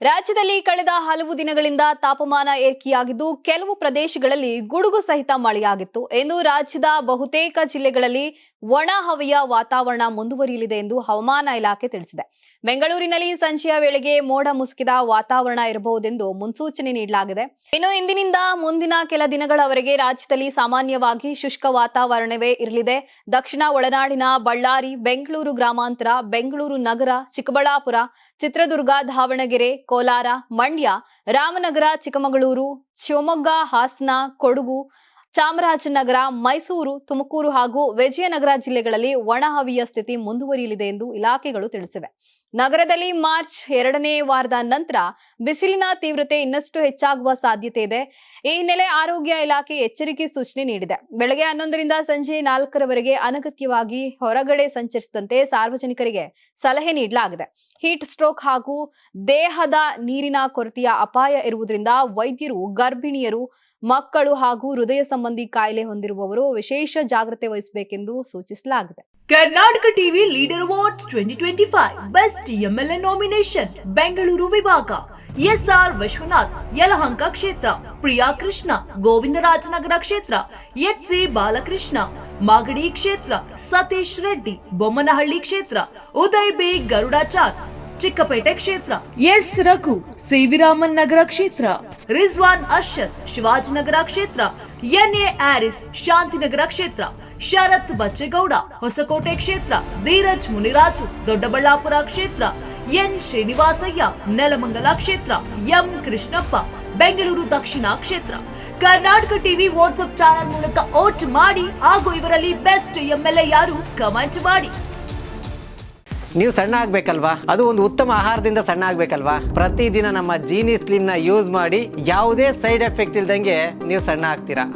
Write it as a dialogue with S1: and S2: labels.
S1: ರಾಜ್ಯದಲ್ಲಿ ಕಳೆದ ಹಲವು ದಿನಗಳಿಂದ ತಾಪಮಾನ ಏರಿಕೆಯಾಗಿದ್ದು ಕೆಲವು ಪ್ರದೇಶಗಳಲ್ಲಿ ಗುಡುಗು ಸಹಿತ ಮಳೆಯಾಗಿತ್ತು. ಎಂದು ರಾಜ್ಯದ ಬಹುತೇಕ ಜಿಲ್ಲೆಗಳಲ್ಲಿ ಒಣ ಹವೆಯ ವಾತಾವರಣ ಮುಂದುವರಿಯಲಿದೆ ಎಂದು ಹವಾಮಾನ ಇಲಾಖೆ ತಿಳಿಸಿದೆ. ಬೆಂಗಳೂರಿನಲ್ಲಿ ಸಂಜೆಯ ವೇಳೆಗೆ ಮೋಡ ಮುಸುಕಿದ ವಾತಾವರಣ ಇರಬಹುದೆಂದು ಮುನ್ಸೂಚನೆ ನೀಡಲಾಗಿದೆ. ಇನ್ನು ಇಂದಿನಿಂದ ಮುಂದಿನ ಕೆಲ ದಿನಗಳವರೆಗೆ ರಾಜ್ಯದಲ್ಲಿ ಸಾಮಾನ್ಯವಾಗಿ ಶುಷ್ಕ ವಾತಾವರಣವೇ ಇರಲಿದೆ. ದಕ್ಷಿಣ ಒಳನಾಡಿನ ಬಳ್ಳಾರಿ, ಬೆಂಗಳೂರು ಗ್ರಾಮಾಂತರ, ಬೆಂಗಳೂರು ನಗರ, ಚಿಕ್ಕಬಳ್ಳಾಪುರ, ಚಿತ್ರದುರ್ಗ, ದಾವಣಗೆರೆ, ಕೋಲಾರ, ಮಂಡ್ಯ, ರಾಮನಗರ, ಚಿಕ್ಕಮಗಳೂರು, ಶಿವಮೊಗ್ಗ, ಹಾಸನ, ಕೊಡಗು, ಚಾಮರಾಜನಗರ, ಮೈಸೂರು, ತುಮಕೂರು ಹಾಗೂ ವಿಜಯನಗರ ಜಿಲ್ಲೆಗಳಲ್ಲಿ ಒಣಹವೆಯ ಸ್ಥಿತಿ ಮುಂದುವರಿಯಲಿದೆ ಎಂದು ಇಲಾಖೆಗಳು ತಿಳಿಸಿವೆ. ನಗರದಲ್ಲಿ ಮಾರ್ಚ್ 2ನೇ ವಾರದ ನಂತರ ಬಿಸಿಲಿನ ತೀವ್ರತೆ ಇನ್ನಷ್ಟು ಹೆಚ್ಚಾಗುವ ಸಾಧ್ಯತೆ ಇದೆ. ಈ ಹಿನ್ನೆಲೆ ಆರೋಗ್ಯ ಇಲಾಖೆ ಎಚ್ಚರಿಕೆ ಸೂಚನೆ ನೀಡಿದೆ. ಬೆಳಗ್ಗೆ 11ರಿಂದ ಸಂಜೆ 4ರವರೆಗೆ ಅನಗತ್ಯವಾಗಿ ಹೊರಗಡೆ ಸಂಚರಿಸದಂತೆ ಸಾರ್ವಜನಿಕರಿಗೆ ಸಲಹೆ ನೀಡಲಾಗಿದೆ. ಹೀಟ್ ಸ್ಟ್ರೋಕ್ ಹಾಗೂ ದೇಹದ ನೀರಿನ ಕೊರತೆಯ ಅಪಾಯ ಇರುವುದರಿಂದ ವೈದ್ಯರು, ಗರ್ಭಿಣಿಯರು, ಮಕ್ಕಳು ಹಾಗೂ ಹೃದಯ ಸಂಬಂಧಿ ಕಾಯಿಲೆ ಹೊಂದಿರುವವರು ವಿಶೇಷ ಜಾಗ್ರತೆ ವಹಿಸಬೇಕೆಂದು ಸೂಚಿಸಲಾಗಿದೆ.
S2: Karnataka TV leader awards 2025 best MLA nomination Bengaluru ವಿಭಾಗ ಎಸ್ಆರ್ ವಿಶ್ವನಾಥ್ ಯಲಹಂಕ ಕ್ಷೇತ್ರ, ಪ್ರಿಯಾ ಕೃಷ್ಣ ಗೋವಿಂದರಾಜನಗರ ಕ್ಷೇತ್ರ, ಎಚ್ಸಿ ಬಾಲಕೃಷ್ಣ ಮಾಗಡಿ ಕ್ಷೇತ್ರ, ಸತೀಶ್ ರೆಡ್ಡಿ ಬೊಮ್ಮನಹಳ್ಳಿ ಕ್ಷೇತ್ರ, ಉದಯ್ ಬಿ ಗರುಡಾಚಾರ್ ಚಿಕ್ಕಪೇಟೆ ಕ್ಷೇತ್ರ, ಎಸ್ ರಘು ಸಿವಿರಾಮನ್ ನಗರ ಕ್ಷೇತ್ರ, ರಿಜ್ವಾನ್ ಅರ್ಷದ್ ಶಿವಾಜಿನಗರ ಕ್ಷೇತ್ರ, ಎನ್ಎ ಆರಿಸ್ ಶಾಂತಿನಗರ ಕ್ಷೇತ್ರ, ಶರತ್ ಬಚ್ಚೇಗೌಡ ಹೊಸಕೋಟೆ ಕ್ಷೇತ್ರ, ಧೀರಜ್ ಮುನಿರಾಜು ದೊಡ್ಡಬಳ್ಳಾಪುರ ಕ್ಷೇತ್ರ, ಎನ್ ಶ್ರೀನಿವಾಸಯ್ಯ ನೆಲಮಂಗಲ ಕ್ಷೇತ್ರ, ಎಂ ಕೃಷ್ಣಪ್ಪ ಬೆಂಗಳೂರು ದಕ್ಷಿಣ ಕ್ಷೇತ್ರ. ಕರ್ನಾಟಕ ಟಿವಿ ವಾಟ್ಸ್ಆಪ್ ಚಾನೆಲ್ ಮೂಲಕ ವೋಟ್ ಮಾಡಿ ಹಾಗೂ ಇವರಲ್ಲಿ ಬೆಸ್ಟ್ ಎಂಎಲ್ಎ ಯಾರು ಕಮೆಂಟ್ ಮಾಡಿ.
S3: ನೀವು ಸಣ್ಣ ಆಗ್ಬೇಕಲ್ವಾ? ಅದು ಒಂದು ಉತ್ತಮ ಆಹಾರದಿಂದ ಸಣ್ಣ ಆಗ್ಬೇಕಲ್ವಾ? ಪ್ರತಿದಿನ ನಮ್ಮ ಜೀನಿ ಸ್ಲಿಮ್ ನ ಯೂಸ್ ಮಾಡಿ ಯಾವುದೇ ಸೈಡ್ ಎಫೆಕ್ಟ್ ಇಲ್ದಂಗೆ ನೀವು ಸಣ್ಣ ಆಗ್ತೀರಾ.